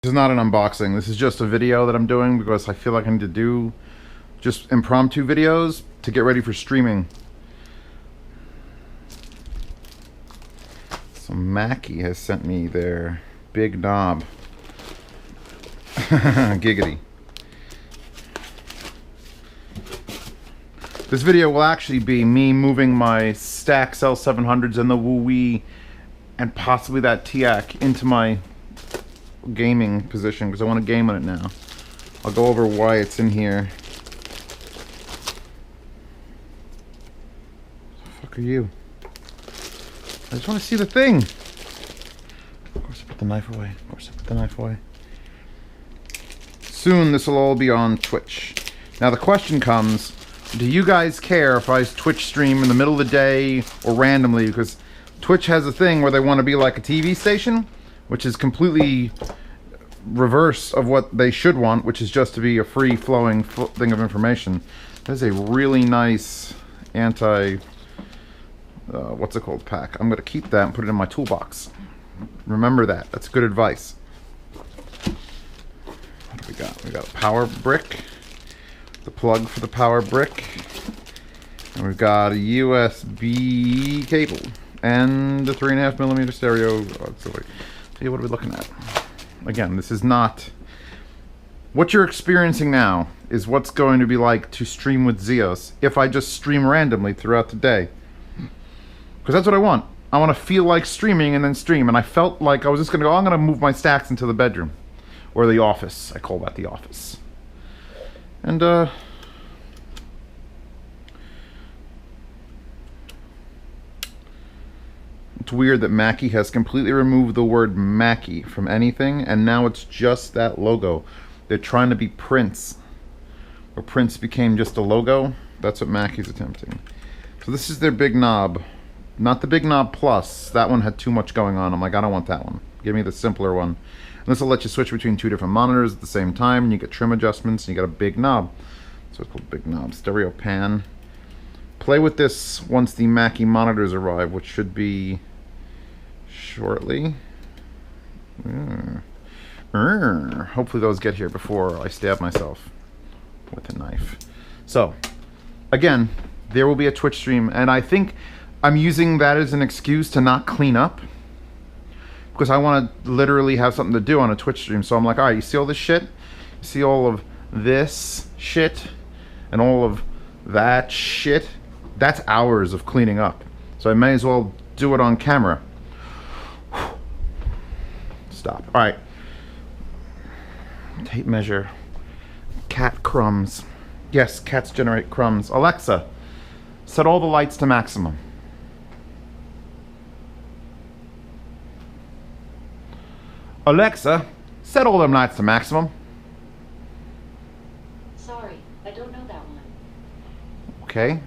This is not an unboxing. This is just a video that I'm doing because I feel like I need to do just impromptu videos to get ready for streaming. So Mackie has sent me their big knob. Giggity. This video will actually be me moving my STAX L700s and the Wii and possibly that TIAC into my gaming position because I want to game on it now. I'll go over why it's in here. What the fuck are you? I just want to see the thing. Of course I put the knife away. Of course I put the knife away. Soon this will all be on Twitch. Now the question comes, do you guys care if I Twitch stream in the middle of the day or randomly? Because Twitch has a thing where they want to be like a TV station, which is completely reverse of what they should want, which is just to be a free-flowing thing of information. That is a really nice what's it called, pack. I'm going to keep that and put it in my toolbox. Remember that. That's good advice. What do we got? We got a power brick, the plug for the power brick, and we've got a USB cable and a 3.5mm stereo auxiliary. See, what are we looking at? Again, this is not... What you're experiencing now is what's going to be like to stream with Zeos if I just stream randomly throughout the day. Because that's what I want. I want to feel like streaming and then stream. And I felt like I was just going to go, I'm going to move my STAX into the bedroom. Or the office. I call that the office. And, it's weird that Mackie has completely removed the word Mackie from anything, and now it's just that logo. They're trying to be Prince, where Prince became just a logo. That's what Mackie's attempting. So this is their big knob. Not the big knob plus. That one had too much going on. I'm like, I don't want that one. Give me the simpler one. And this will let you switch between two different monitors at the same time, and you get trim adjustments, and you got a big knob. So it's called big knob. Stereo pan. Play with this once the Mackie monitors arrive, which should be shortly. Hopefully those get here before I stab myself with a knife. So, again, there will be a Twitch stream, and I think I'm using that as an excuse to not clean up, because I want to literally have something to do on a Twitch stream. So I'm like, all right, you see all this shit? You see all of this shit and all of that shit? That's hours of cleaning up. So I may as well do it on camera. Stop. All right. Tape measure. Cat crumbs. Yes, cats generate crumbs. Alexa, set all the lights to maximum. Alexa, set all them lights to maximum. Sorry, I don't know that one. Okay.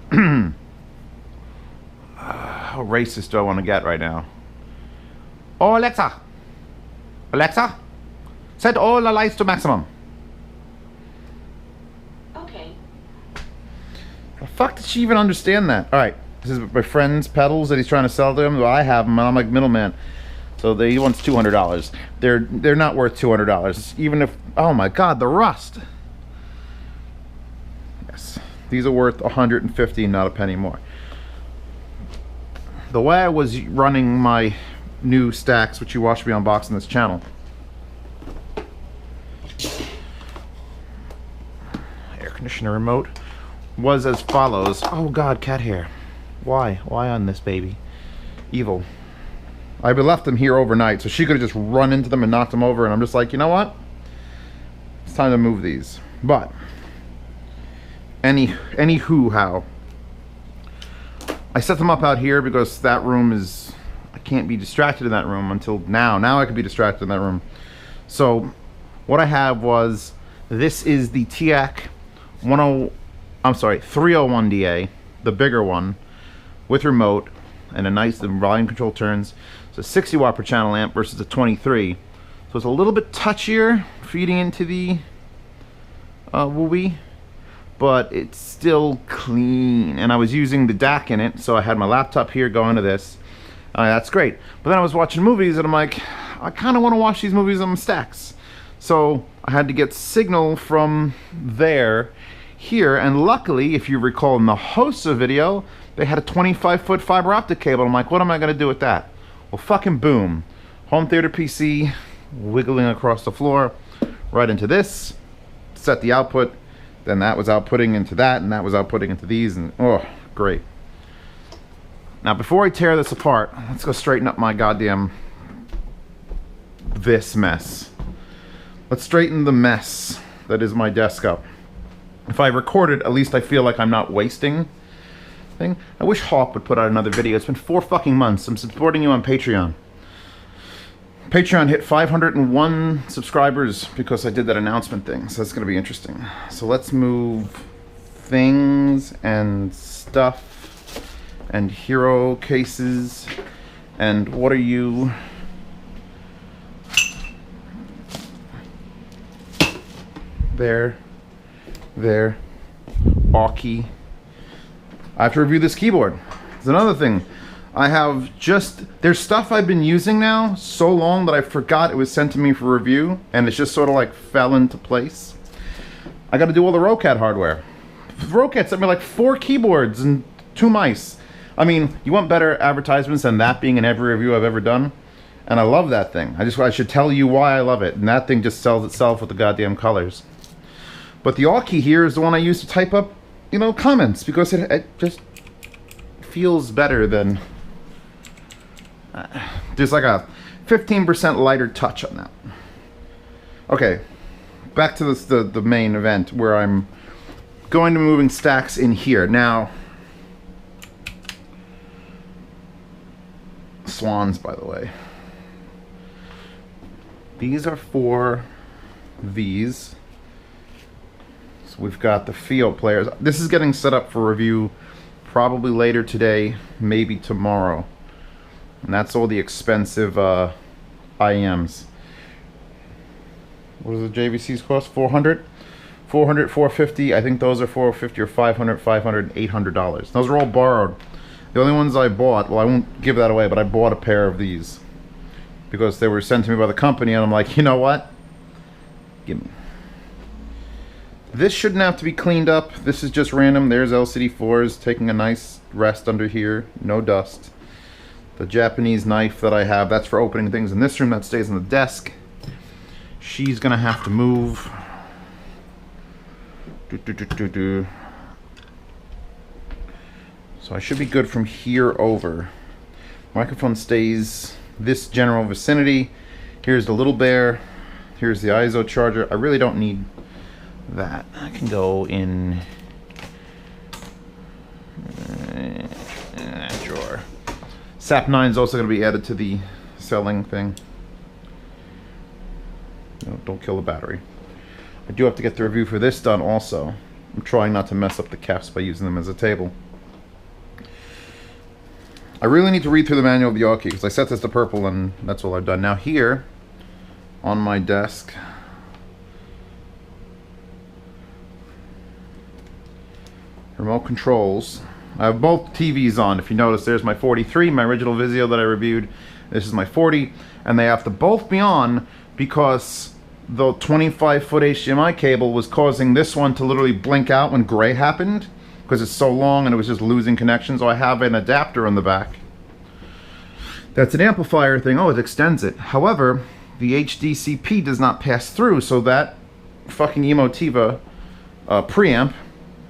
How racist do I want to get right now? Oh, Alexa. Alexa, set all the lights to maximum. Okay. The fuck did she even understand that? All right, this is my friend's pedals that he's trying to sell to him. Well, I have them, and I'm like middleman. So he wants $200. They're not worth $200, even if, oh my God, the rust. Yes, these are worth $150, not a penny more. The way I was running my new STAX, which you watch me unbox on this channel. Air conditioner remote was as follows. Oh God, cat hair. Why? Why on this baby? Evil. I left them here overnight, so she could have just run into them and knocked them over, and I'm just like, you know what? It's time to move these. But how I set them up out here because that room is, I can't be distracted in that room until now. Now I can be distracted in that room. So what I have was, this is the TIAC 301DA, the bigger one, with remote and a nice volume control turns. It's a 60 watt per channel amp versus a 23. So it's a little bit touchier feeding into the Wii, but it's still clean. And I was using the DAC in it, so I had my laptop here going to this. That's great. But then I was watching movies and I'm like, I kind of want to watch these movies on STAX. So I had to get signal from there here, and luckily, if you recall in the Hosa video, they had a 25-foot fiber optic cable. I'm like, what am I gonna do with that? Well, fucking boom. Home theater PC, wiggling across the floor, right into this, set the output, then that was outputting into that, and that was outputting into these, and oh, great. Now, before I tear this apart, let's go straighten up my goddamn this mess. Let's straighten the mess that is my desk up. If I recorded, at least I feel like I'm not wasting thing. I wish Hawk would put out another video. It's been 4 fucking months. I'm supporting you on Patreon. Patreon hit 501 subscribers because I did that announcement thing, so that's gonna be interesting. So let's move things and stuff and hero cases. And what are you? There. Aki. I have to review this keyboard. It's another thing. I have there's stuff I've been using now so long that I forgot it was sent to me for review, and it's just sort of like fell into place. I got to do all the Rocat hardware. Rocat sent me like 4 keyboards and 2 mice. I mean, you want better advertisements than that being in every review I've ever done? And I love that thing. I should tell you why I love it, and that thing just sells itself with the goddamn colors. But the Aki here is the one I use to type up, you know, comments, because it just feels better than... there's like a 15% lighter touch on that. Okay, back to the main event where I'm going to be moving STAX in here. Now, swans, by the way. These are for these. So we've got the field players. This is getting set up for review probably later today, maybe tomorrow. And that's all the expensive IEMs. What does the JVCs cost? 400? 400, 450. I think those are 450 or 500, 500, $800. Those are all borrowed. The only ones I bought, well, I won't give that away, but I bought a pair of these because they were sent to me by the company, and I'm like, you know what? Give me. This shouldn't have to be cleaned up. This is just random. There's LCD4s taking a nice rest under here. No dust. The Japanese knife that I have, that's for opening things in this room. That stays on the desk. She's gonna have to move. So I should be good from here over. Microphone stays this general vicinity. Here's the little bear. Here's the ISO charger. I really don't need that. I can go in that drawer. SAP 9 is also going to be added to the selling thing. No, don't kill the battery. I do have to get the review for this done also. I'm trying not to mess up the caps by using them as a table. I really need to read through the manual of the Aki because I set this to purple and that's all I've done. Now here on my desk, remote controls. I have both TVs on. If you notice, there's my 43, my original Vizio that I reviewed. This is my 40, and they have to both be on because the 25-foot HDMI cable was causing this one to literally blink out when gray happened because it's so long and it was just losing connection. So I have an adapter on the back. That's an amplifier thing. Oh, it extends it. However, the HDCP does not pass through, so that fucking Emotiva preamp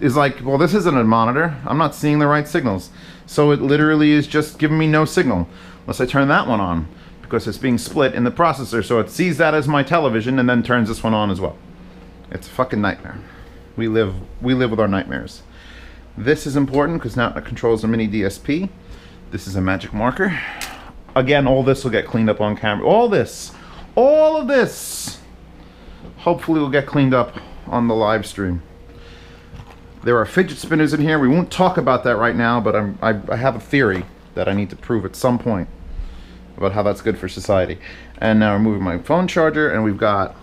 is like, well, this isn't a monitor. I'm not seeing the right signals. So it literally is just giving me no signal unless I turn that one on because it's being split in the processor. So it sees that as my television and then turns this one on as well. It's a fucking nightmare. We live with our nightmares. This is important because now it controls a mini DSP. This is a magic marker. Again, all this will get cleaned up on camera. All of this hopefully will get cleaned up on the live stream. There are fidget spinners in here. We won't talk about that right now, but I have a theory that I need to prove at some point about how that's good for society. And now we're moving my phone charger, and we've got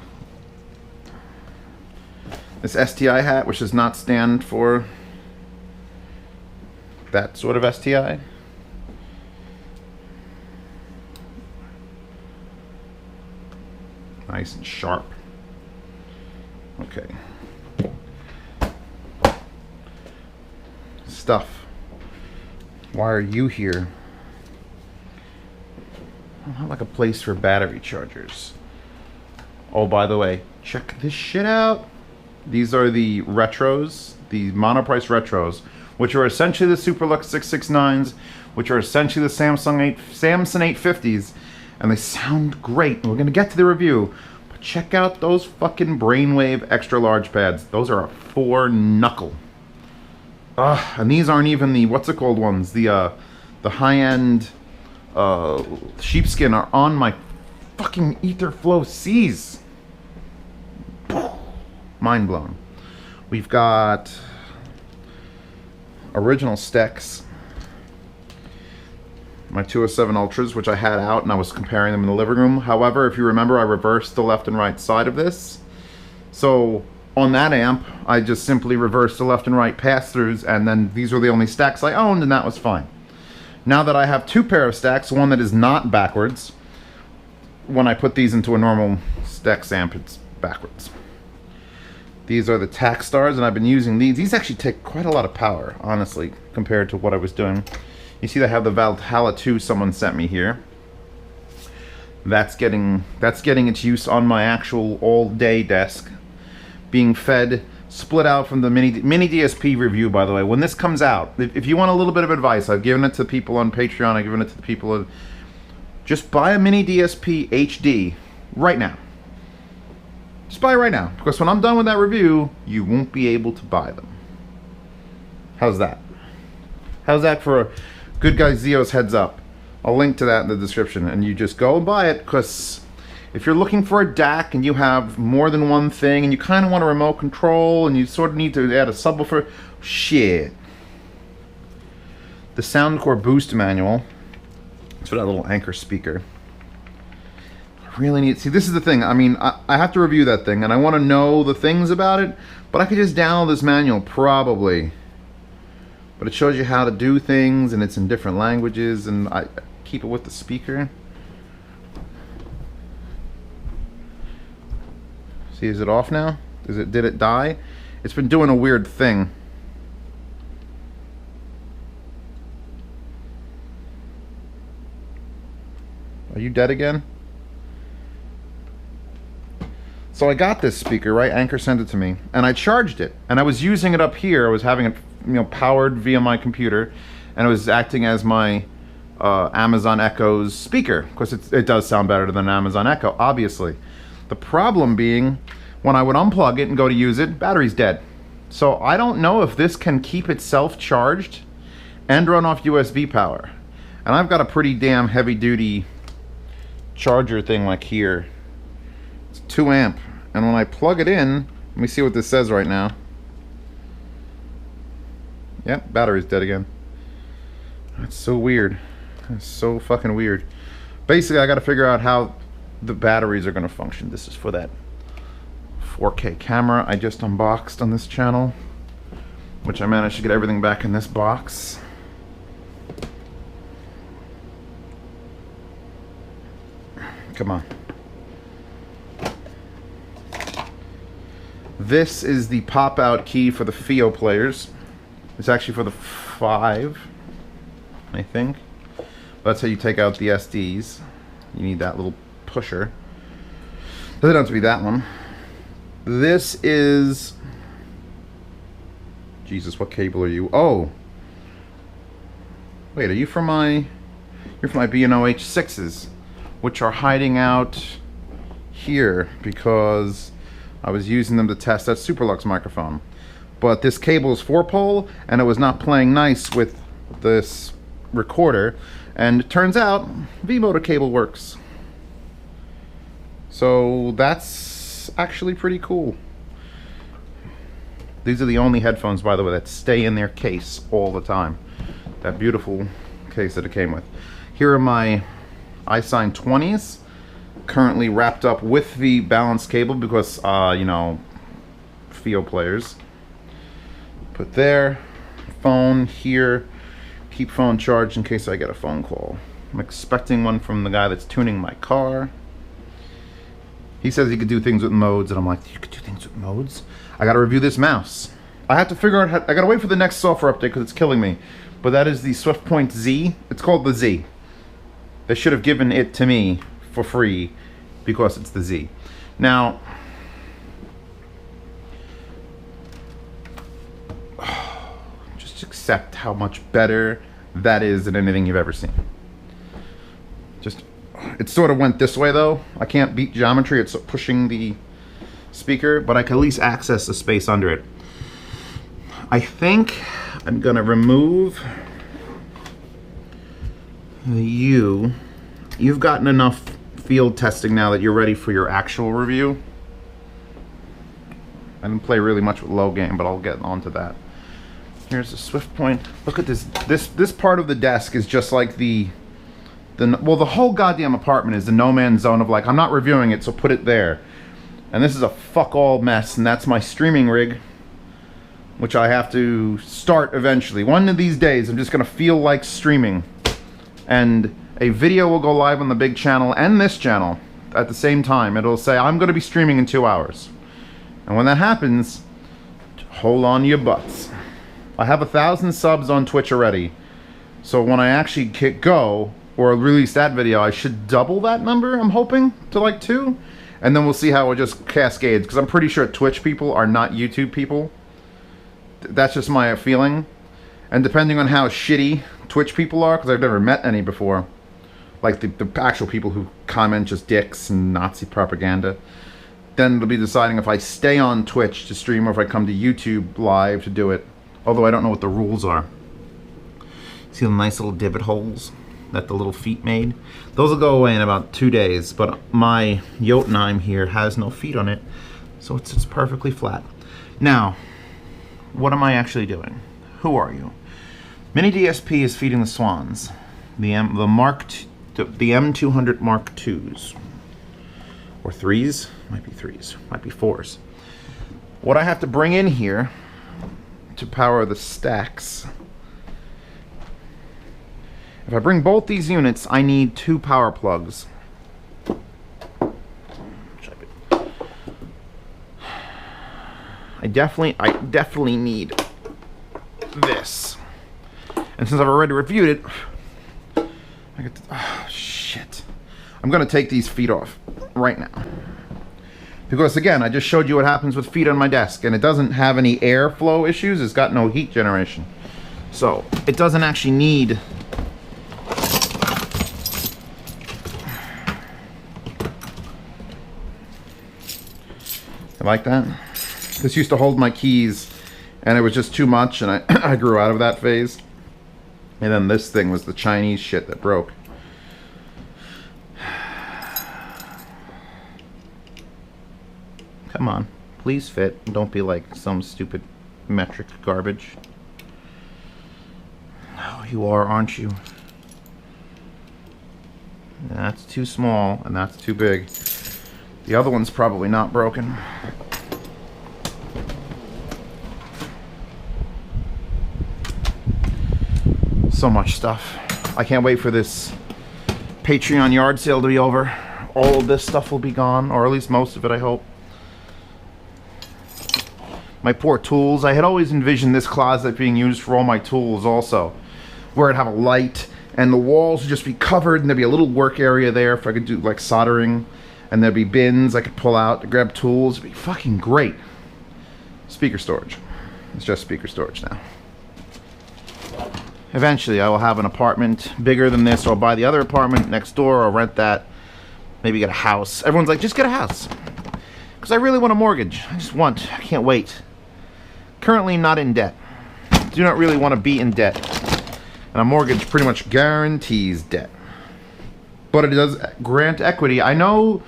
this STI hat, which does not stand for that sort of STI. Nice and sharp. Okay. Stuff. Why are you here? I don't have like a place for battery chargers. Oh, by the way, check this shit out. These are the retros, the monoprice retros, which are essentially the Superlux 669s, which are essentially the Samsung 850s, and they sound great. We're gonna get to the review, but check out those fucking Brainwave extra large pads. Those are a 4-knuckle. And these aren't even the what's it called ones. The high-end sheepskin are on my fucking Etherflow C's. Mind blown. We've got original STAX, my 207 Ultras, which I had out and I was comparing them in the living room. However, if you remember, I reversed the left and right side of this. So on that amp, I just simply reversed the left and right pass-throughs, and then these were the only STAX I owned, and that was fine. Now that I have two pair of STAX, one that is not backwards, when I put these into a normal STAX amp, it's backwards. These are the Tac Stars, and I've been using these. These actually take quite a lot of power, honestly, compared to what I was doing. You see, I have the Valhalla 2 someone sent me here. That's getting its use on my actual all-day desk, being fed, split out from the mini DSP review. By the way, when this comes out, if you want a little bit of advice, I've given it to people on Patreon. I've given it to the people. Just buy a mini DSP HD right now. Just buy it right now, because when I'm done with that review, you won't be able to buy them. How's that? How's that for a good guy Zio's heads up? I'll link to that in the description, and you just go and buy it, because if you're looking for a DAC and you have more than one thing, and you kind of want a remote control, and you sort of need to add a subwoofer, shit. The Soundcore Boost Manual. It's for that little Anchor speaker. Really need, see, this is the thing. I mean, I have to review that thing and I want to know the things about it, but I could just download this manual probably, but it shows you how to do things and it's in different languages, and I keep it with the speaker. See, is it off now? Did it die? It's been doing a weird thing. Are you dead again? So I got this speaker, right? Anchor sent it to me, and I charged it, and I was using it up here. I was having it, you know, powered via my computer, and it was acting as my Amazon Echo's speaker, because it does sound better than an Amazon Echo, obviously. The problem being, when I would unplug it and go to use it, battery's dead. So I don't know if this can keep itself charged and run off USB power. And I've got a pretty damn heavy-duty charger thing like here. It's 2 amp. And when I plug it in, let me see what this says right now. Yep, battery's dead again. That's so weird. That's so fucking weird. Basically, I got to figure out how the batteries are going to function. This is for that 4K camera I just unboxed on this channel, which I managed to get everything back in this box. Come on. This is the pop-out key for the FIO players. It's actually for the 5, I think. That's how you take out the SDs. You need that little pusher. Doesn't have to be that one. This is... Jesus, what cable are you? Oh! Wait, are you from my... You're from my B&O H6s, which are hiding out here because I was using them to test that Superlux microphone. But this cable is 4-pole, and it was not playing nice with this recorder. And it turns out, V-motor cable works. So that's actually pretty cool. These are the only headphones, by the way, that stay in their case all the time. That beautiful case that it came with. Here are my iSign 20s, currently wrapped up with the balanced cable because, you know, FIO players. Put there, phone here, keep phone charged in case I get a phone call. I'm expecting one from the guy that's tuning my car. He says he could do things with modes, and I'm like, you could do things with modes? I gotta review this mouse. I have to figure out how, I gotta wait for the next software update because it's killing me. But that is the SwiftPoint Z. It's called the Z. They should have given it to me for free because it's the Z. Now, just accept how much better that is than anything you've ever seen. Just, it sort of went this way though. I can't beat geometry, it's pushing the speaker, but I can at least access the space under it. I think I'm gonna remove the U. You've gotten enough field testing now that you're ready for your actual review. I didn't play really much with low gain, but I'll get onto that. Here's the SwiftPoint. Look at this. This part of the desk is just like the whole goddamn apartment is the no man's zone of like, I'm not reviewing it, so put it there. And this is a fuck all mess, and that's my streaming rig, which I have to start eventually. One of these days, I'm just gonna feel like streaming, and a video will go live on the big channel and this channel at the same time. It'll say, I'm gonna be streaming in 2 hours. And when that happens, hold on to your butts. I have 1,000 subs on Twitch already. So when I actually hit go, or release that video, I should double that number, I'm hoping, to like 2. And then we'll see how it just cascades, because I'm pretty sure Twitch people are not YouTube people. That's just my feeling. And depending on how shitty Twitch people are, because I've never met any before, like the actual people who comment just dicks and Nazi propaganda, then it'll be deciding if I stay on Twitch to stream or if I come to YouTube live to do it. Although I don't know what the rules are. See the nice little divot holes that the little feet made? Those will go away in about 2 days, but my Jotunheim here has no feet on it, so it's perfectly flat. Now, what am I actually doing? Who are you? Mini DSP is feeding the swans. The M200 Mark IIs. Or 3s? Might be 3s. Might be 4s. What I have to bring in here to power the STAX. If I bring both these units, I need 2 power plugs. I definitely need this. And since I've already reviewed it, I get to, oh shit. I'm gonna take these feet off right now. Because again, I just showed you what happens with feet on my desk, and it doesn't have any airflow issues, it's got no heat generation. So, it doesn't actually need like that. This used to hold my keys, and it was just too much, and I grew out of that phase. And then this thing was the Chinese shit that broke. Come on, please fit. Don't be like some stupid metric garbage. Oh, you are, aren't you? That's too small, and that's too big. The other one's probably not broken. So much stuff. I can't wait for this Patreon yard sale to be over. All of this stuff will be gone, or at least most of it, I hope. My poor tools. I had always envisioned this closet being used for all my tools also, where I'd have a light and the walls would just be covered and there'd be a little work area there if I could do like soldering, and there'd be bins I could pull out to grab tools. It'd be fucking great. Speaker storage. It's just speaker storage now. Eventually I will have an apartment bigger than this, or I'll buy the other apartment next door, or rent that. Maybe get a house. Everyone's like, just get a house. Because I really want a mortgage. I can't wait. Currently not in debt. Do not really want to be in debt. And a mortgage pretty much guarantees debt. But it does grant equity. I know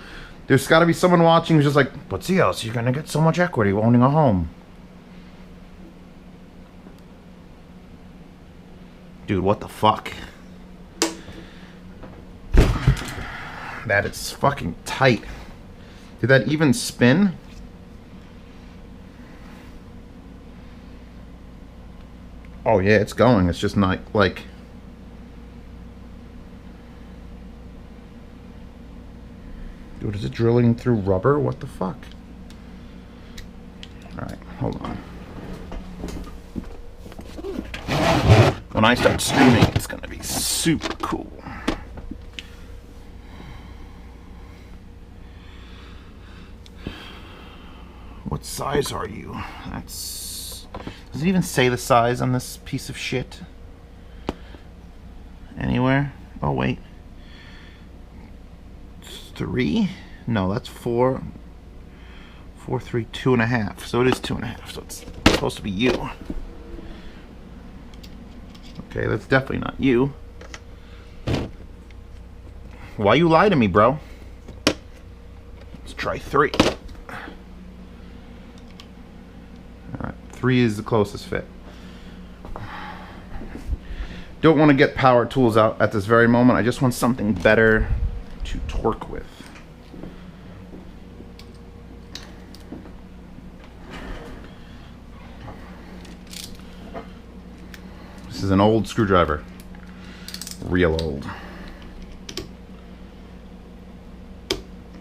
there's got to be someone watching who's just like, but Zios, you're going to get so much equity owning a home. Dude, what the fuck? That is fucking tight. Did that even spin? Oh yeah, it's going. It's just not like... Dude, is it drilling through rubber? What the fuck? Alright, hold on. When I start streaming, it's gonna be super cool. What size are you? That's... Does it even say the size on this piece of shit? Anywhere? Oh, wait. 3? No, that's 4. 4, 3, 2.5. So it is 2.5. So it's supposed to be you. Okay, that's definitely not you. Why you lie to me, bro? Let's try 3. Alright, 3 is the closest fit. Don't want to get power tools out at this very moment. I just want something better to torque with. This is an old screwdriver. Real old.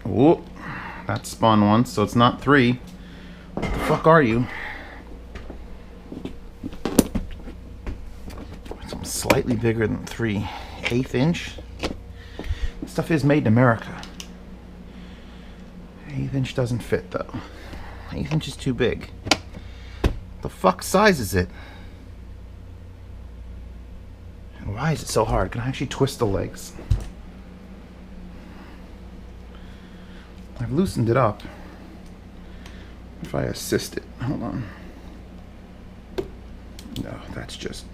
Whoop. That spun once, so it's not 3. What the fuck are you? Something slightly bigger than 3. 1/8 inch? This stuff is made in America. 1/8 inch doesn't fit though. 1/8 inch is too big. The fuck size is it? And why is it so hard? Can I actually twist the legs? I've loosened it up. If I assist it, hold on. No, that's just...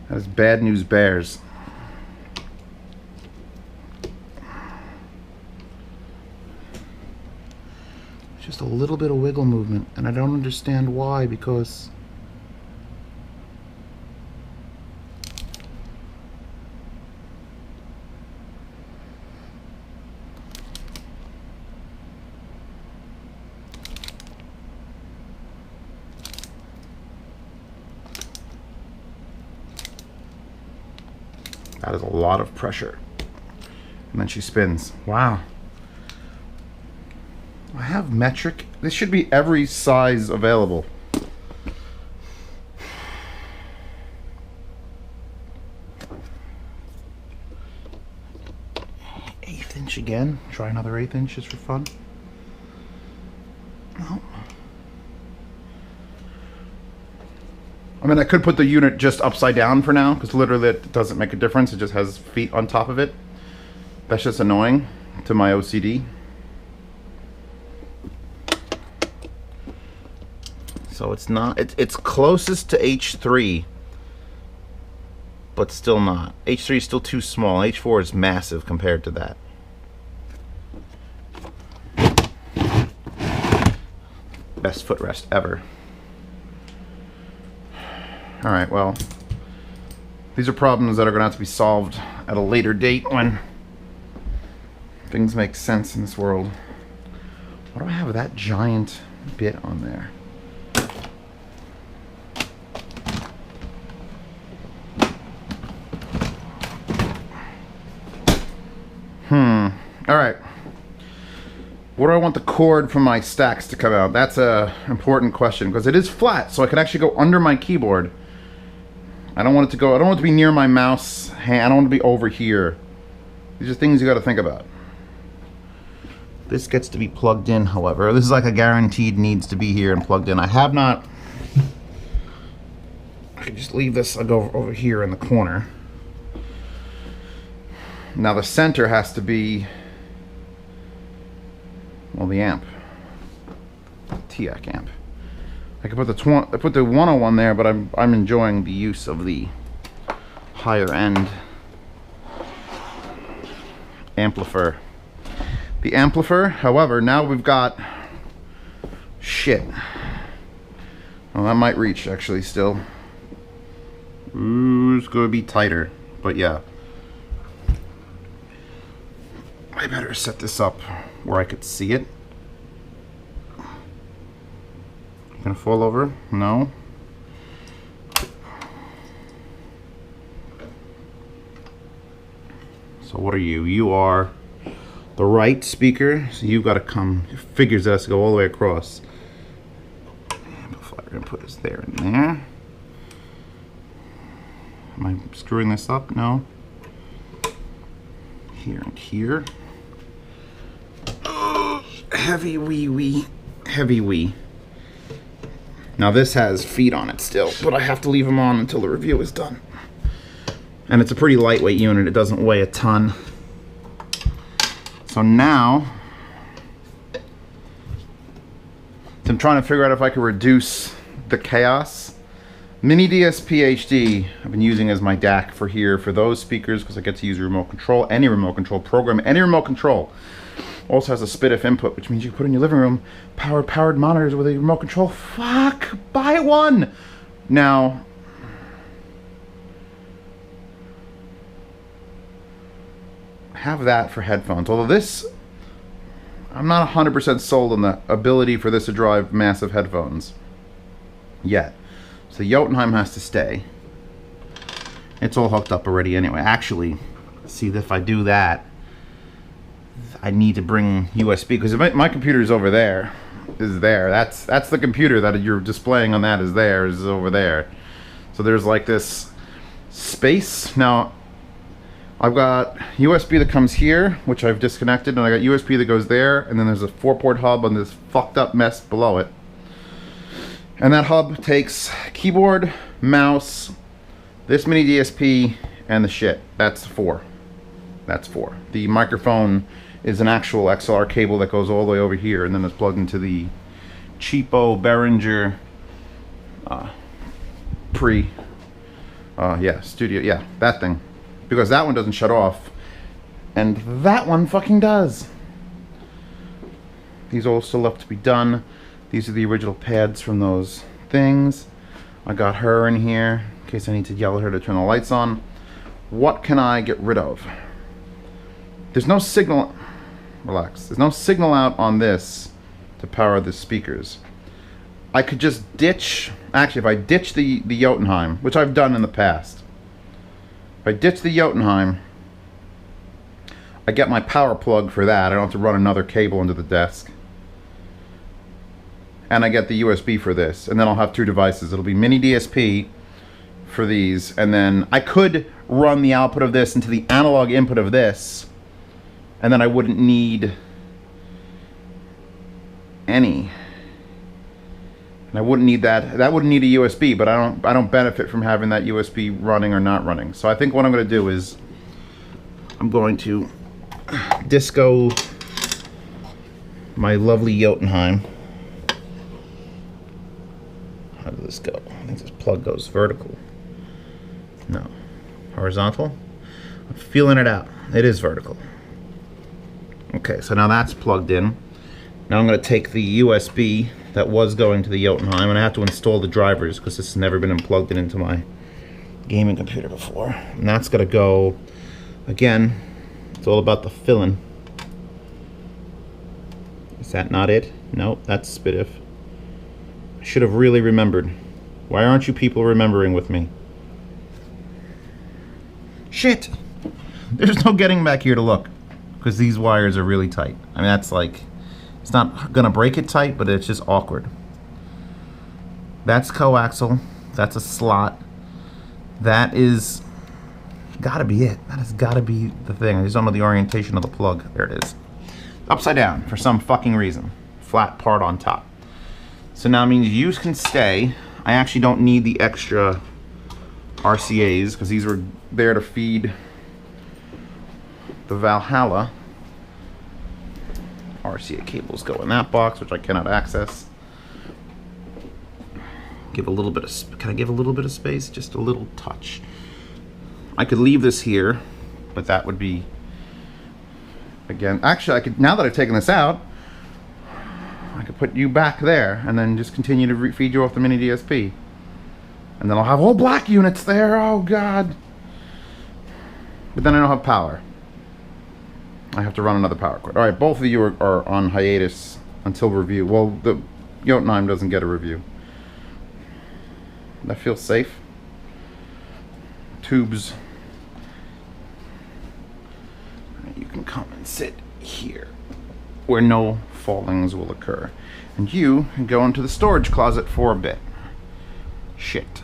That is bad news bears. Just a little bit of wiggle movement, and I don't understand why, because that is a lot of pressure. And then she spins. Wow. I have metric. This should be every size available. Eighth inch again. Try another 1/8 inch just for fun. No. I mean, I could put the unit just upside down for now, because literally it doesn't make a difference. It just has feet on top of it. That's just annoying to my OCD. So it's not, it's closest to H3, but still not. H3 is still too small. H4 is massive compared to that. Best footrest ever. All right, well, these are problems that are gonna have to be solved at a later date when things make sense in this world. Why do I have that giant bit on there? All right. Where do I want the cord from my STAX to come out? That's a important question, because it is flat, so I can actually go under my keyboard. I don't want it to go, I don't want it to be near my mouse hand. I don't want it to be over here. These are things you got to think about. This gets to be plugged in, however. This is like a guaranteed needs to be here and plugged in. I have not, I can just leave this, I'll go over here in the corner. Now the center has to be, well, the amp, TAC amp. I could put the 101 there, but I'm enjoying the use of the higher end amplifier. The amplifier, however, now we've got shit. Well, that might reach actually still. Ooh, it's gonna be tighter, but yeah. I better set this up where I could see it. Gonna fall over? No. So what are you? You are the right speaker, so you've got to come, it figures it has to go all the way across. Amplifier input is there and there. Am I screwing this up? No. Here and here. Oh, heavy wee. Heavy wee. Now this has feet on it still, but I have to leave them on until the review is done. And it's a pretty lightweight unit, it doesn't weigh a ton. So now, I'm trying to figure out if I could reduce the chaos. Mini DSP HD I've been using as my DAC for here for those speakers because I get to use a remote control, any remote control program, any remote control. Also has a SPDIF input, which means you can put in your living room powered monitors with a remote control. Fuck, buy one! Now, have that for headphones. Although this, I'm not 100% sold on the ability for this to drive massive headphones yet. So Jotunheim has to stay. It's all hooked up already anyway. Actually, see if I do that, I need to bring USB because my computer is over there. That's the computer that you're displaying on that is over there. So there's like this space. Now I've got USB that comes here, which I've disconnected, and I got USB that goes there, and then there's a 4-port hub on this fucked up mess below it. And that hub takes keyboard, mouse, this mini DSP, and the shit. That's 4. That's 4. The microphone is an actual XLR cable that goes all the way over here, and then it's plugged into the cheapo Behringer studio, yeah, that thing. Because that one doesn't shut off, and that one fucking does. These all still have to be done. These are the original pads from those things. I got her in here in case I need to yell at her to turn the lights on. What can I get rid of? There's no signal. Relax. There's no signal out on this to power the speakers. I could just ditch. Actually, if I ditch the Jotunheim, which I've done in the past. If I ditch the Jotunheim, I get my power plug for that. I don't have to run another cable into the desk. And I get the USB for this. And then I'll have 2 devices. It'll be mini DSP for these. And then I could run the output of this into the analog input of this. And then I wouldn't need any. And I wouldn't need that. That wouldn't need a USB, but I don't benefit from having that USB running or not running. So I think what I'm going to do is I'm going to disco my lovely Jotunheim. How does this go? I think this plug goes vertical. No. Horizontal? I'm feeling it out. It is vertical. Okay, so now that's plugged in. Now I'm going to take the USB that was going to the Jotunheim, and I have to install the drivers because this has never been plugged into my gaming computer before. And that's going to go, again, it's all about the filling. Is that not it? Nope, that's SPDIF. I should have really remembered. Why aren't you people remembering with me? Shit! There's no getting back here to look because these wires are really tight. I mean, that's like, it's not gonna break it tight, but it's just awkward. That's coaxial. That's a slot. That is gotta be it. That has gotta be the thing. I just don't know the orientation of the plug. There it is. Upside down for some fucking reason. Flat part on top. So now it means you can stay. I actually don't need the extra RCAs because these were there to feed the Valhalla. RCA cables go in that box, which I cannot access. Give a little bit of, can I give a little bit of space? Just a little touch. I could leave this here, but that would be, again, actually I could, now that I've taken this out, I could put you back there and then just continue to feed you off the mini DSP. And then I'll have all black units there, oh God. But then I don't have power. I have to run another power cord. All right, both of you are on hiatus until review. Well, the Jotunheim doesn't get a review. That feels safe. Tubes. You can come and sit here. where no fallings will occur. And you can go into the storage closet for a bit. Shit.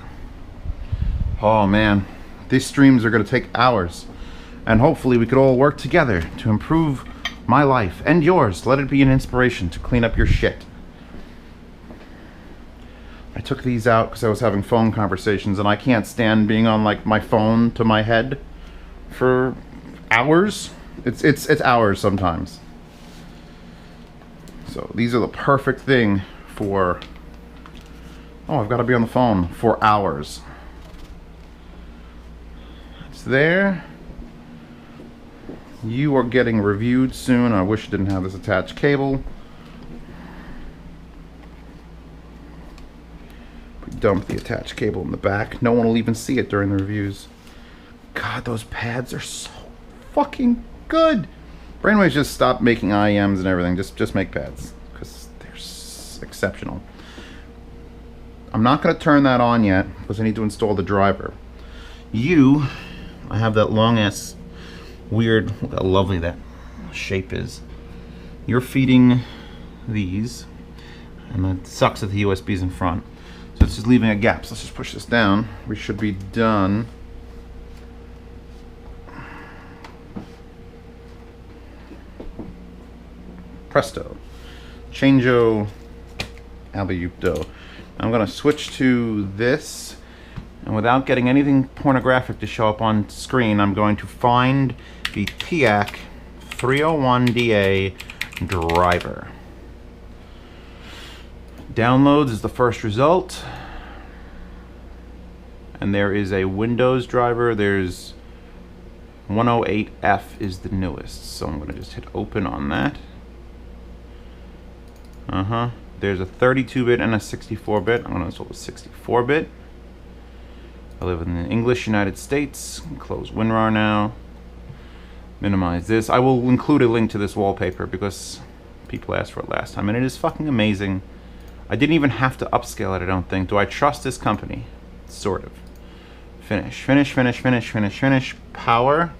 Oh man, these streams are gonna take hours. And hopefully we could all work together to improve my life and yours. Let it be an inspiration to clean up your shit. I took these out because I was having phone conversations and I can't stand being on like my phone to my head for hours. It's hours sometimes. So these are the perfect thing for, oh, I've got to be on the phone for hours. It's there. You are getting reviewed soon. I wish I didn't have this attached cable. We dump the attached cable in the back. No one will even see it during the reviews. God, those pads are so fucking good. Brainwaves just stop making IEMs and everything. Just make pads because they're exceptional. I'm not going to turn that on yet because I need to install the driver. I have that long ass weird, look how lovely that shape is. You're feeding these, and it sucks that the USB's in front. So it's just leaving a gap. So let's just push this down. We should be done. Presto. Changeo Albiuto. I'm gonna switch to this, and without getting anything pornographic to show up on screen, I'm going to find the TIAC 301DA driver. Downloads is the first result, and there is a Windows driver. There's 108F is the newest, so I'm going to just hit open on that. There's a 32-bit and a 64-bit. I'm going to install the 64-bit. I live in the English United States. Close WinRAR now. Minimize this. I will include a link to this wallpaper because people asked for it last time, and it is fucking amazing. I didn't even have to upscale it, I don't think. Do I trust this company? Sort of. Finish, finish, finish, finish, finish, finish. Power.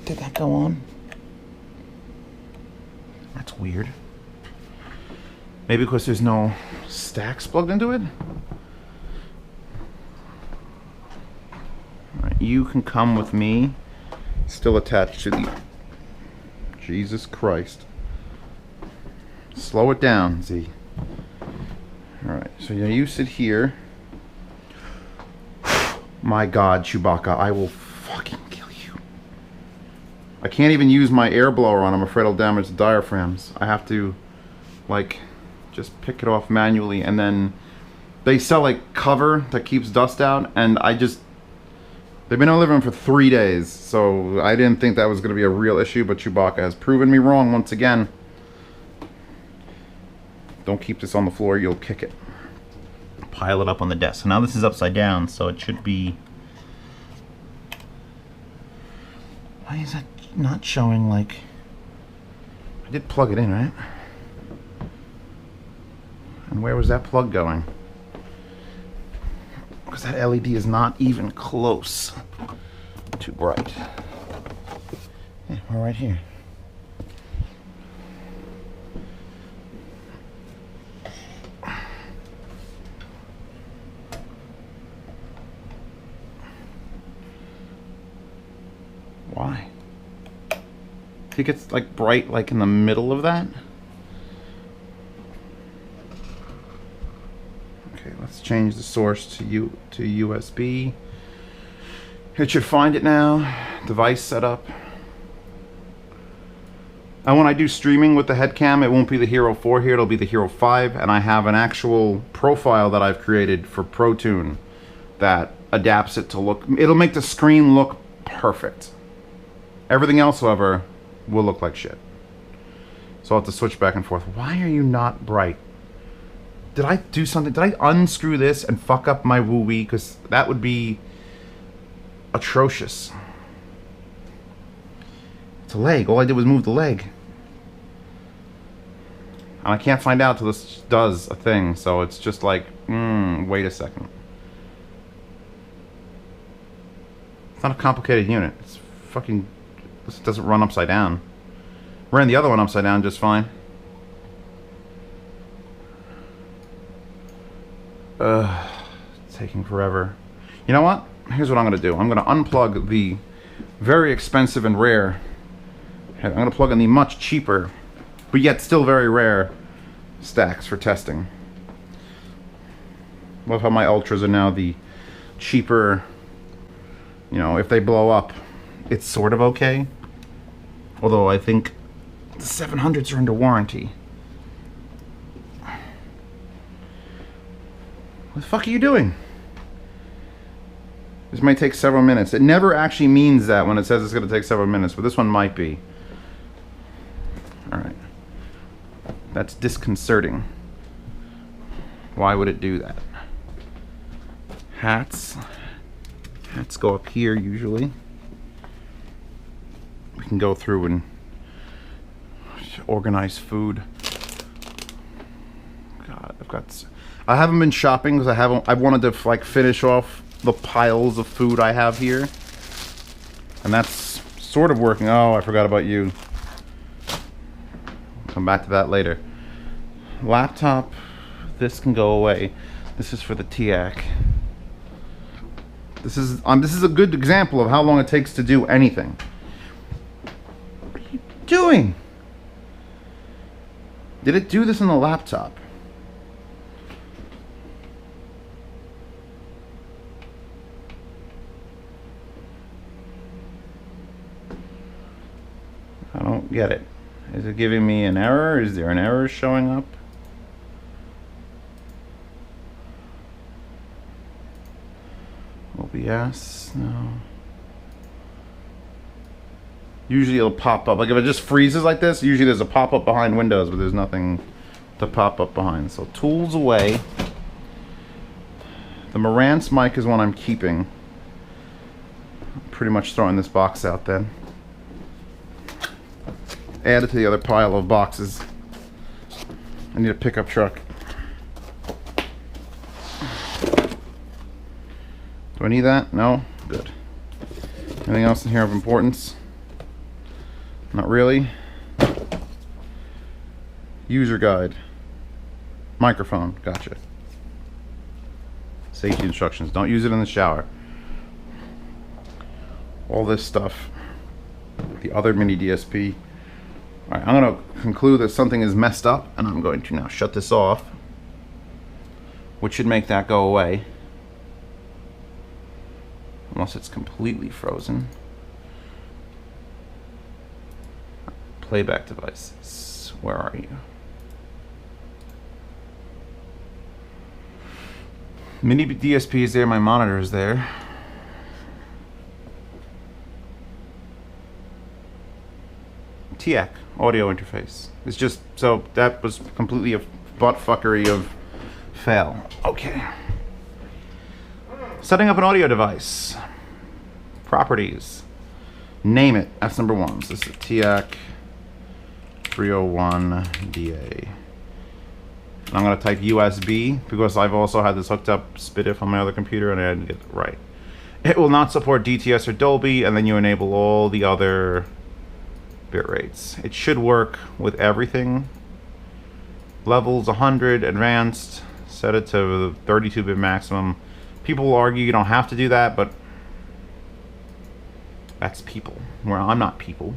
Did that go on? That's weird. Maybe because there's no STAX plugged into it? Alright, you can come with me. Still attached to the... Jesus Christ. Slow it down, Z. Alright, so you sit here. My God, Chewbacca, I will fucking kill you. I can't even use my air blower on. I'm afraid I'll damage the diaphragms. I have to, like, just pick it off manually, and then they sell like cover that keeps dust out, and they've been in living room for 3 days, so I didn't think that was going to be a real issue, but Chewbacca has proven me wrong once again. Don't keep this on the floor, you'll kick it. Pile it up on the desk. So now this is upside down, so it should be... Why is that not showing, like... I did plug it in, right? And where was that plug going? Because that LED is not even close to bright. Yeah, we're right here. Why? I think it's like bright like in the middle of that. Okay, let's change the source to USB. It should find it now. Device setup. And when I do streaming with the head cam, it won't be the Hero 4 here, it'll be the Hero 5, and I have an actual profile that I've created for ProTune that adapts it to look, it'll make the screen look perfect. Everything else, however, will look like shit. So I'll have to switch back and forth. Why are you not bright? Did I do something? Did I unscrew this and fuck up my woo-wee? Because that would be atrocious. It's a leg. All I did was move the leg. And I can't find out till this does a thing. So it's just like, wait a second. It's not a complicated unit. It's fucking... This doesn't run upside down. Ran the other one upside down just fine. It's taking forever. You know what? Here's what I'm going to do. I'm going to unplug the very expensive and rare. I'm going to plug in the much cheaper, but yet still very rare STAX for testing. Love how my Ultras are now the cheaper, you know, if they blow up, it's sort of okay. Although I think the 700s are under warranty. What the fuck are you doing? This might take several minutes. It never actually means that when it says it's going to take several minutes, but this one might be. Alright. That's disconcerting. Why would it do that? Hats. Hats go up here usually. We can go through and organize food. God, I haven't been shopping because I've wanted to like finish off the piles of food I have here. And that's sort of working. Oh, I forgot about you. Come back to that later. Laptop, this can go away. This is for the TIAC. This is a good example of how long it takes to do anything. What are you doing? Did it do this on the laptop? I don't get it. Is it giving me an error? Is there an error showing up? OBS? No. Usually it'll pop up. Like if it just freezes like this, usually there's a pop-up behind Windows, but there's nothing to pop up behind. So tools away. The Marantz mic is one I'm keeping. Pretty much throwing this box out then. Add it to the other pile of boxes. I need a pickup truck. Do I need that? No? Good. Anything else in here of importance? Not really. User guide. Microphone. Gotcha. Safety instructions. Don't use it in the shower. All this stuff. The other mini DSP. Alright, I'm going to conclude that something is messed up, and I'm going to now shut this off, which should make that go away. Unless it's completely frozen. Playback devices. Where are you? Mini DSP is there, my monitor is there. TIAC. Audio interface. It's just, so that was completely a butt fuckery of fail. Okay. Setting up an audio device. Properties. Name it. That's number one. So this is TIAC 301DA. I'm going to type USB because I've also had this hooked up SPDIF on my other computer and I didn't get it right. It will not support DTS or Dolby, and then you enable all the other bit rates. It should work with everything. Levels 100, advanced, set it to the 32-bit maximum. People will argue you don't have to do that, but that's people. Where I'm not people.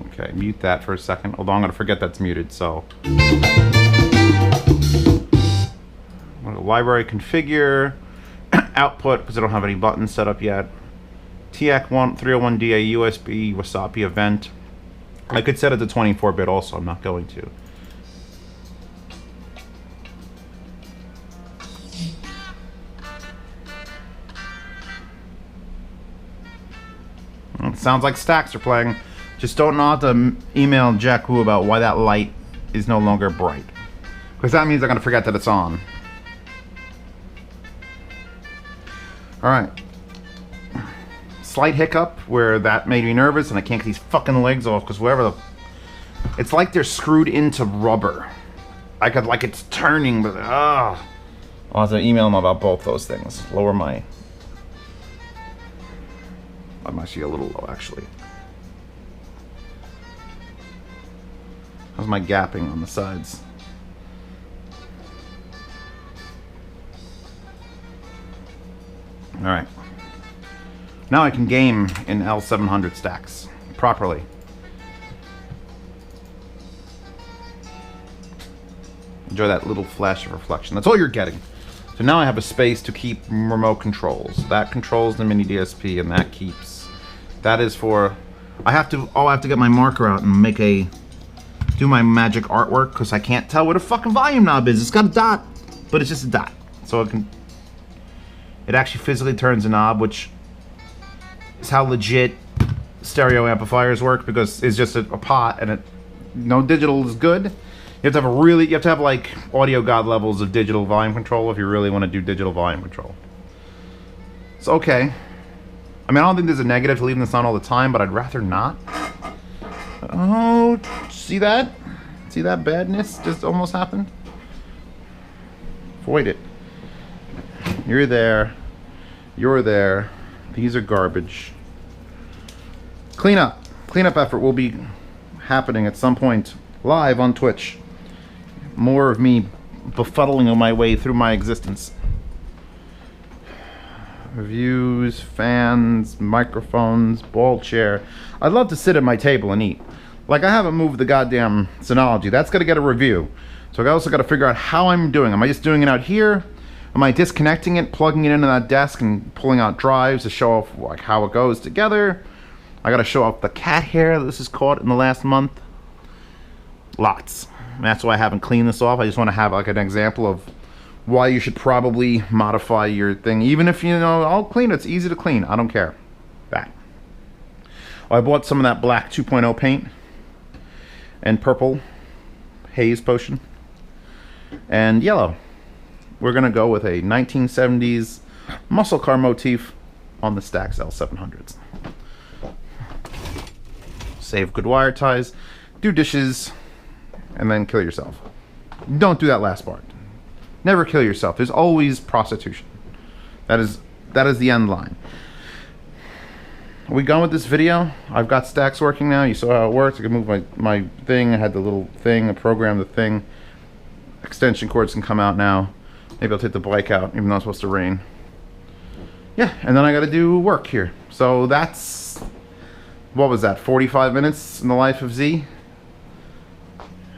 Okay, mute that for a second. Although I'm going to forget that's muted, so. Library configure. Output, because I don't have any buttons set up yet. TIAC 301DA USB Wasapi event. I could set it to 24-bit also, I'm not going to. It sounds like STAX are playing. Just don't know how to email Jack Wu about why that light is no longer bright. Because that means I'm going to forget that it's on. Alright. Slight hiccup where that made me nervous and I can't get these fucking legs off because wherever the... It's like they're screwed into rubber. I could, like, it's turning, but, I'll have to email them about both those things. Lower my... I'm actually a little low, actually. How's my gapping on the sides? Alright. Now I can game in L700 stacks properly. Enjoy that little flash of reflection. That's all you're getting. So now I have a space to keep remote controls. That controls the mini DSP, and that keeps... That is for... I have to get my marker out and make a... Do my magic artwork, because I can't tell what a fucking volume knob is. It's got a dot, but it's just a dot. So it can... It actually physically turns a knob, which is how legit stereo amplifiers work, because it's just a pot, and no digital is good. You have to have like audio god levels of digital volume control if you really want to do digital volume control. It's okay. I mean, I don't think there's a negative to leaving this on all the time, but I'd rather not. Oh, see that? See that badness just almost happened? Avoid it. You're there. You're there. These are garbage. Cleanup. Cleanup effort will be happening at some point live on Twitch. More of me befuddling my way through my existence. Reviews, fans, microphones, ball chair. I'd love to sit at my table and eat. Like, I haven't moved the goddamn Synology. That's got to get a review. So I also got to figure out how I'm doing. Am I just doing it out here? Am I disconnecting it, plugging it into that desk, and pulling out drives to show off like how it goes together? I got to show off the cat hair that this has caught in the last month. Lots. And that's why I haven't cleaned this off. I just want to have like an example of why you should probably modify your thing. Even if, you know, I'll clean it. It's easy to clean. I don't care. That. Oh, I bought some of that black 2.0 paint and purple haze potion and yellow. We're going to go with a 1970s muscle car motif on the STAX L700s. Save good wire ties, do dishes, and then kill yourself. Don't do that last part. Never kill yourself. There's always prostitution. That is the end line. Are we going with this video? I've got STAX working now. You saw how it worked. I can move my thing. I had the little thing. I programmed the thing. Extension cords can come out now. Maybe I'll take the bike out, even though it's supposed to rain. Yeah, and then I got to do work here. So that's... What was that? 45 minutes in the life of Z?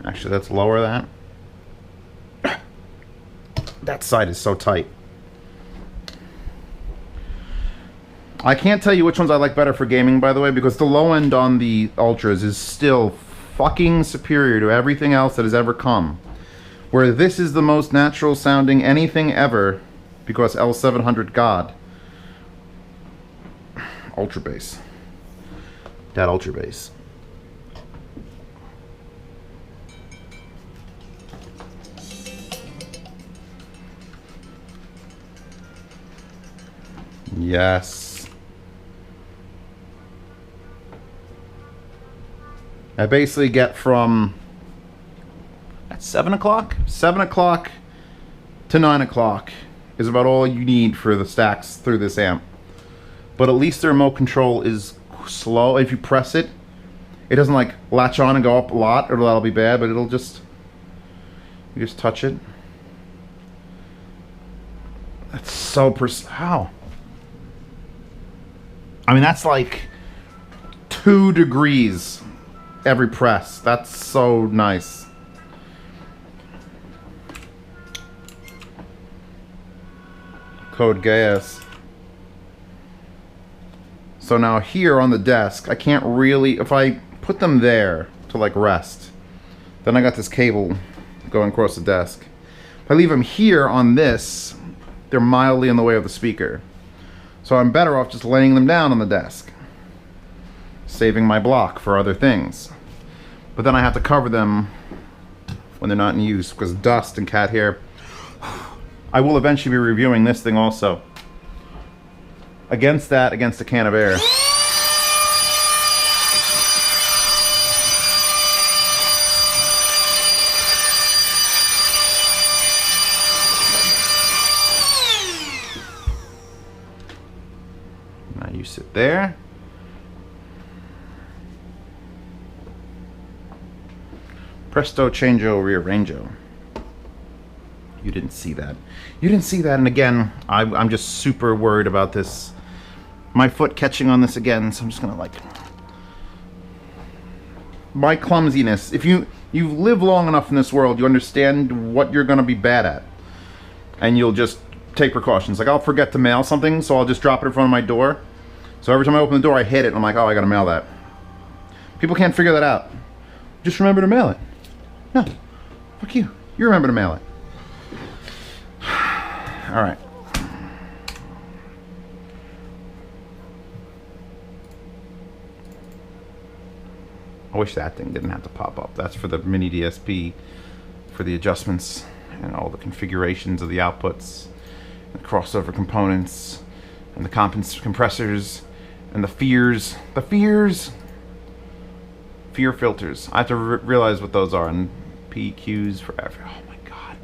Actually, let's lower that. That side is so tight. I can't tell you which ones I like better for gaming, by the way, because the low end on the Ultras is still fucking superior to everything else that has ever come. Where this is the most natural sounding anything ever, because L700 God. Ultra bass. That ultra bass. Yes. I basically get from at 7 o'clock? 7 o'clock to 9 o'clock is about all you need for the stacks through this amp. But at least the remote control is slow. If you press it, it doesn't like latch on and go up a lot, or that'll be bad, but it'll just, you just touch it. That's so how? I mean, that's like 2 degrees every press. That's so nice. Code gas. So now here on the desk, I can't really, if I put them there to like rest, then I got this cable going across the desk. If I leave them here on this, they're mildly in the way of the speaker. So I'm better off just laying them down on the desk, saving my block for other things. But then I have to cover them when they're not in use because dust and cat hair. I will eventually be reviewing this thing also. Against that, against a can of air. Now you sit there. Presto, changeo, rearrangeo. You didn't see that. You didn't see that, and again, I'm just super worried about this. My foot catching on this again, so I'm just gonna like... My clumsiness. If you live long enough in this world, you understand what you're gonna be bad at. And you'll just take precautions. Like, I'll forget to mail something, so I'll just drop it in front of my door. So every time I open the door, I hit it, and I'm like, oh, I gotta mail that. People can't figure that out. Just remember to mail it. No. Fuck you. You remember to mail it. Alright. I wish that thing didn't have to pop up. That's for the mini DSP, for the adjustments and all the configurations of the outputs, and the crossover components, and the compressors, and the fears. The fears! Fear filters. I have to realize what those are, and PQs forever. Oh my god.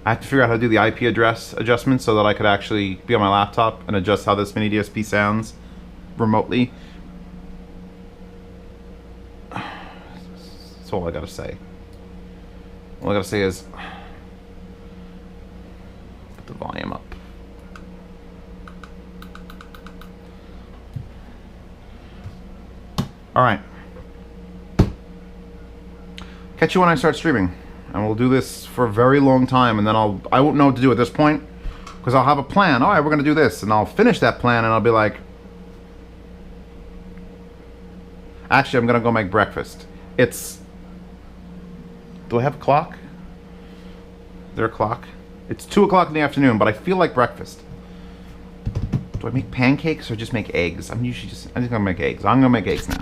I have to figure out how to do the IP address adjustments so that I could actually be on my laptop and adjust how this mini DSP sounds remotely. That's all I gotta say. All I gotta say is put the volume up. Alright. Catch you when I start streaming. And we'll do this for a very long time, and then I won't know what to do at this point, because I'll have a plan. Alright, we're gonna do this, and I'll finish that plan, and I'll be like, actually, I'm gonna go make breakfast. It's... Do I have a clock? Is there a clock? It's 2 o'clock in the afternoon, but I feel like breakfast. Do I make pancakes or just make eggs? I'm just gonna make eggs. I'm gonna make eggs now.